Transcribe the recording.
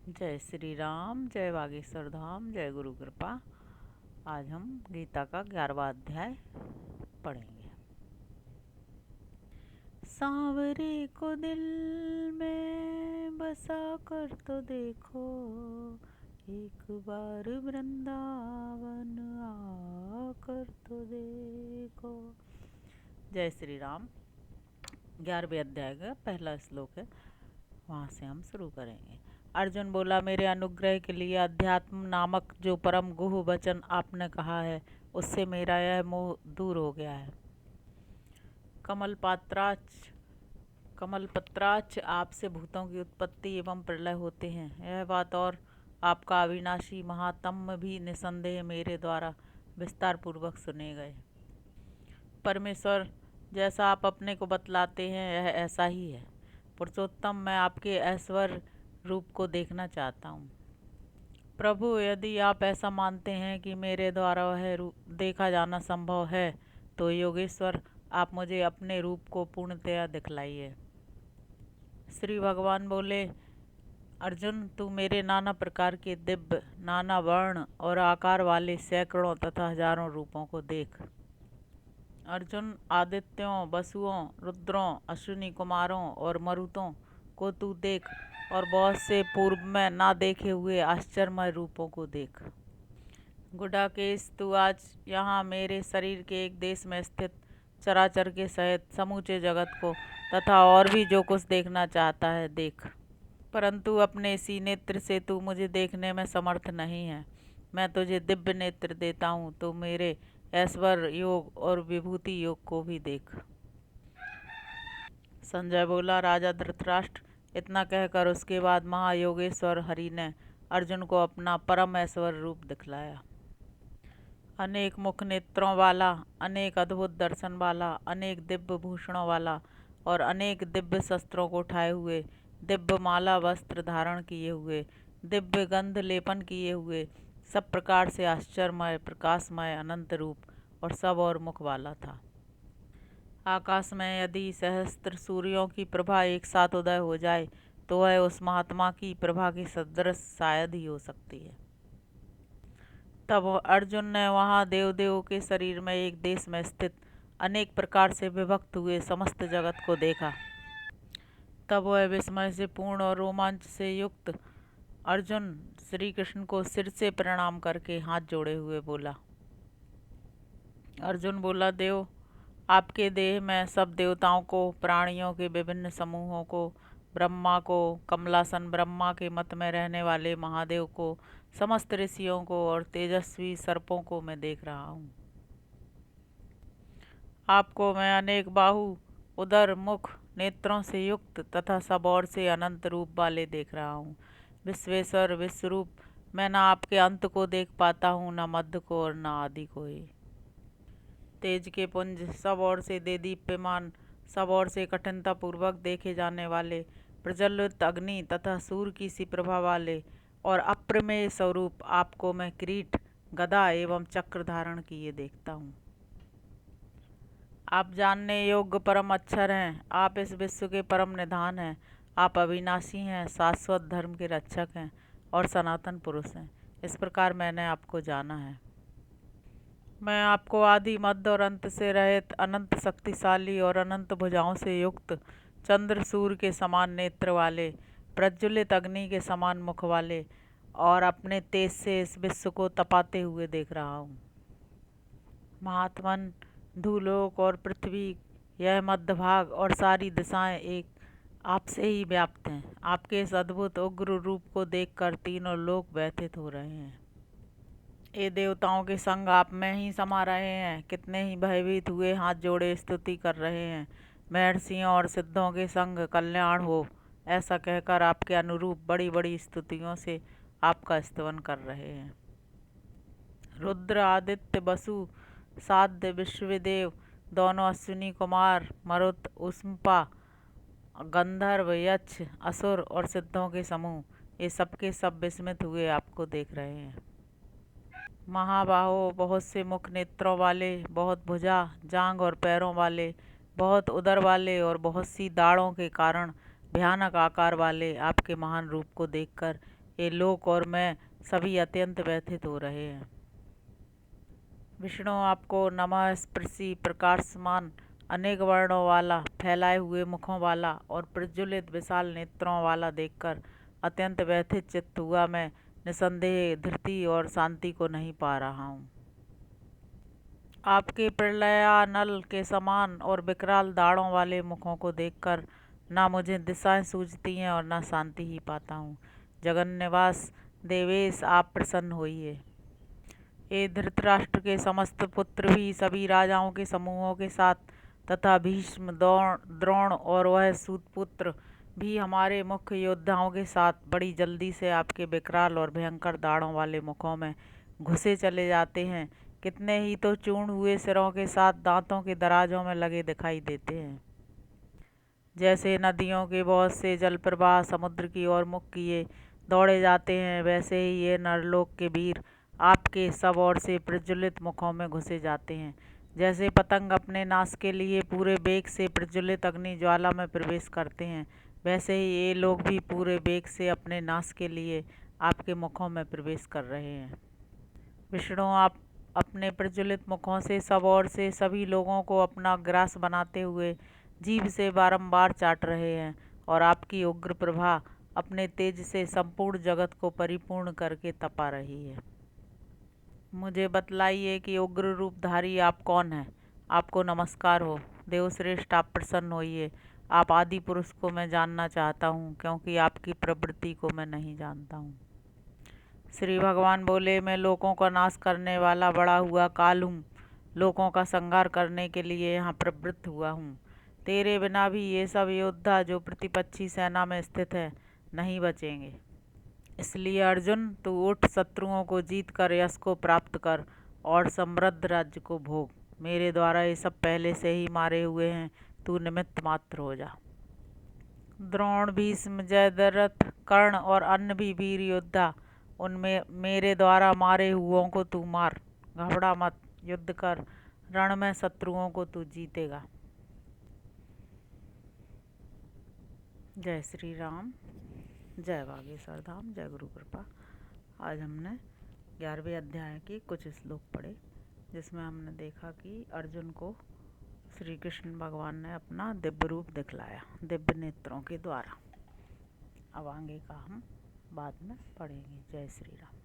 जय श्री राम, जय बागेश्वर धाम, जय गुरु कृपा। आज हम गीता का 11वां अध्याय पढ़ेंगे। सांवरे को दिल में बसा कर तो देखो, एक बार वृंदावन आकर तो देखो। जय श्री राम। 11वें अध्याय का पहला श्लोक है, वहाँ से हम शुरू करेंगे। अर्जुन बोला, मेरे अनुग्रह के लिए अध्यात्म नामक जो परम गुह वचन आपने कहा है, उससे मेरा यह मोह दूर हो गया है। कमलपत्राच आपसे भूतों की उत्पत्ति एवं प्रलय होते हैं, यह बात और आपका अविनाशी महात्म्य भी निसंदेह मेरे द्वारा विस्तार पूर्वक सुने गए। परमेश्वर, जैसा आप अपने को बतलाते हैं यह ऐसा ही है। पुरुषोत्तम, मैं आपके ऐश्वर्य रूप को देखना चाहता हूँ। प्रभु, यदि आप ऐसा मानते हैं कि मेरे द्वारा वह रूप देखा जाना संभव है, तो योगेश्वर, आप मुझे अपने रूप को पूर्णतया दिखलाइए। श्री भगवान बोले, अर्जुन, तू मेरे नाना प्रकार के दिव्य, नाना वर्ण और आकार वाले सैकड़ों तथा हजारों रूपों को देख। अर्जुन, आदित्यों, वसुओं, रुद्रों, अश्विनी कुमारों और मरुतों को तू देख, और बहुत से पूर्व में ना देखे हुए आश्चर्यमय रूपों को देख। गुडाकेश, तू आज यहाँ मेरे शरीर के एक देश में स्थित चराचर के सहित समूचे जगत को तथा और भी जो कुछ देखना चाहता है देख, परंतु अपने इसी नेत्र से तू मुझे देखने में समर्थ नहीं है। मैं तुझे दिव्य नेत्र देता हूँ, तो मेरे ऐश्वर्य योग और विभूति योग को भी देख। संजय बोला, राजा धृतराष्ट्र, इतना कहकर उसके बाद महायोगेश्वर हरि ने अर्जुन को अपना परम ऐश्वर्य रूप दिखलाया। अनेक मुख नेत्रों वाला, अनेक अद्भुत दर्शन वाला, अनेक दिव्य भूषणों वाला और अनेक दिव्य शस्त्रों को उठाए हुए, दिव्य माला वस्त्र धारण किए हुए, दिव्य गंध लेपन किए हुए, सब प्रकार से आश्चर्यमय प्रकाशमय अनंत रूप और सब और मुख वाला था। आकाश में यदि सहस्त्र सूर्यों की प्रभा एक साथ उदय हो जाए, तो वह उस महात्मा की प्रभा की सदृश शायद ही हो सकती है। तब अर्जुन ने वहाँ देव के शरीर में एक देश में स्थित अनेक प्रकार से विभक्त हुए समस्त जगत को देखा। तब वह विस्मय से पूर्ण और रोमांच से युक्त अर्जुन श्री कृष्ण को सिर से प्रणाम करके हाथ जोड़े हुए बोला। अर्जुन बोला, देव, आपके देह में सब देवताओं को, प्राणियों के विभिन्न समूहों को, ब्रह्मा को, कमलासन ब्रह्मा के मत में रहने वाले महादेव को, समस्त ऋषियों को और तेजस्वी सर्पों को मैं देख रहा हूँ। आपको मैं अनेक बाहु, उदर, मुख, नेत्रों से युक्त तथा सब ओर से अनंत रूप वाले देख रहा हूँ। विश्वेश्वर, विश्वरूप, मैं न आपके अंत को देख पाता हूँ, न मध्य को और न आदि को ही। तेज के पुंज, सब ओर से देदीप्यमान, सब ओर से कठिनता पूर्वक देखे जाने वाले, प्रज्वलित अग्नि तथा सूर्य की सी प्रभा वाले और अप्रमेय स्वरूप आपको मैं किरीट, गदा एवं चक्र धारण किए देखता हूँ। आप जानने योग्य परम अक्षर हैं, आप इस विश्व के परम निधान हैं, आप अविनाशी हैं, शाश्वत धर्म के रक्षक हैं और सनातन पुरुष हैं। इस प्रकार मैंने आपको जाना है। मैं आपको आदि मध्य और अंत से रहित, अनंत शक्तिशाली और अनंत भुजाओं से युक्त, चंद्र सूर्य के समान नेत्र वाले, प्रज्वलित अग्नि के समान मुख वाले और अपने तेज से इस विश्व को तपाते हुए देख रहा हूँ। महात्मन, धूलोक और पृथ्वी, यह मध्य भाग और सारी दिशाएं एक आपसे ही व्याप्त हैं। आपके इस अद्भुत उग्र रूप को देखकर तीनों लोक व्यथित हो रहे हैं। ये देवताओं के संग आप में ही समा रहे हैं, कितने ही भयभीत हुए हाथ जोड़े स्तुति कर रहे हैं। महर्षियों और सिद्धों के संग कल्याण हो, ऐसा कहकर आपके अनुरूप बड़ी बड़ी स्तुतियों से आपका स्तवन कर रहे हैं। रुद्र, आदित्य, वसु, साध्य, विश्वदेव, दोनों अश्विनी कुमार, मरुत, उष्मपा, गंधर्व, यक्ष, असुर और सिद्धों के समूह, ये सबके सब विस्मित हुए आपको देख रहे हैं। महाबाहो, बहुत से मुख नेत्रों वाले, बहुत भुजा, जांग और पैरों वाले, बहुत उदर वाले और बहुत सी दाढ़ों के कारण भयानक आकार वाले आपके महान रूप को देखकर ये लोक और मैं सभी अत्यंत व्यथित हो रहे हैं। विष्णु आपको नमः। स्पर्शी प्रकाशमान अनेक वर्णों वाला, फैलाए हुए मुखों वाला और प्रज्वलित विशाल नेत्रों वाला देखकर अत्यंत व्यथित चित्त हुआ मैं निसंदेह धृति और शांति को नहीं पा रहा हूँ। आपके प्रलयानल के समान और विकराल दाढ़ों वाले मुखों को देखकर ना मुझे दिशाएं सूझती हैं और ना शांति ही पाता हूँ। जगन्निवास देवेश, आप प्रसन्न होइए। ये धृतराष्ट्र के समस्त पुत्र भी सभी राजाओं के समूहों के साथ तथा भीष्म, द्रोण और वह सूतपुत्र भी हमारे मुख्य योद्धाओं के साथ बड़ी जल्दी से आपके विकराल और भयंकर दाढ़ों वाले मुखों में घुसे चले जाते हैं। कितने ही तो चूर्ण हुए सिरों के साथ दांतों के दराजों में लगे दिखाई देते हैं। जैसे नदियों के बहुत से जल प्रवाह समुद्र की ओर मुख किए दौड़े जाते हैं, वैसे ही ये नरलोक के वीर आपके सब ओर से प्रज्वलित मुखों में घुसे जाते हैं। जैसे पतंग अपने नाश के लिए पूरे वेग से प्रज्वलित अग्नि ज्वाला में प्रवेश करते हैं, वैसे ही ये लोग भी पूरे वेग से अपने नाश के लिए आपके मुखों में प्रवेश कर रहे हैं। विष्णु आप अपने प्रज्वलित मुखों से सब ओर से सभी लोगों को अपना ग्रास बनाते हुए जीभ से बारंबार चाट रहे हैं और आपकी उग्र प्रभा अपने तेज से संपूर्ण जगत को परिपूर्ण करके तपा रही है। मुझे बतलाइए कि उग्र रूपधारी आप कौन हैं? आपको नमस्कार हो। देवश्रेष्ठ, आप प्रसन्न होइए। आप आदि पुरुष को मैं जानना चाहता हूँ, क्योंकि आपकी प्रवृत्ति को मैं नहीं जानता हूँ। श्री भगवान बोले, मैं लोगों का नाश करने वाला बड़ा हुआ काल हूँ। लोगों का संहार करने के लिए यहाँ प्रवृत्त हुआ हूँ। तेरे बिना भी ये सब योद्धा जो प्रतिपक्षी सेना में स्थित है नहीं बचेंगे। इसलिए अर्जुन, तू उठ, शत्रुओं को जीत कर यश को प्राप्त कर और समृद्ध राज्य को भोग। मेरे द्वारा ये सब पहले से ही मारे हुए हैं, तू निमित्त मात्र हो जा। द्रोण, भीष्म, जयद्रथ, कर्ण और अन्य भी वीर योद्धा, उनमें मेरे द्वारा मारे हुओं को तू मार। घबरा मत, युद्ध कर। रण में शत्रुओं को तू जीतेगा। जय श्री राम। जय बागेश्वर धाम। जय गुरु कृपा। आज हमने 11वें अध्याय के कुछ श्लोक पढ़े, जिसमें हमने देखा कि अर्जुन को श्री कृष्ण भगवान ने अपना दिव्य रूप दिखलाया दिव्य नेत्रों के द्वारा। अब आगे का हम बाद में पढ़ेंगे। जय श्री राम।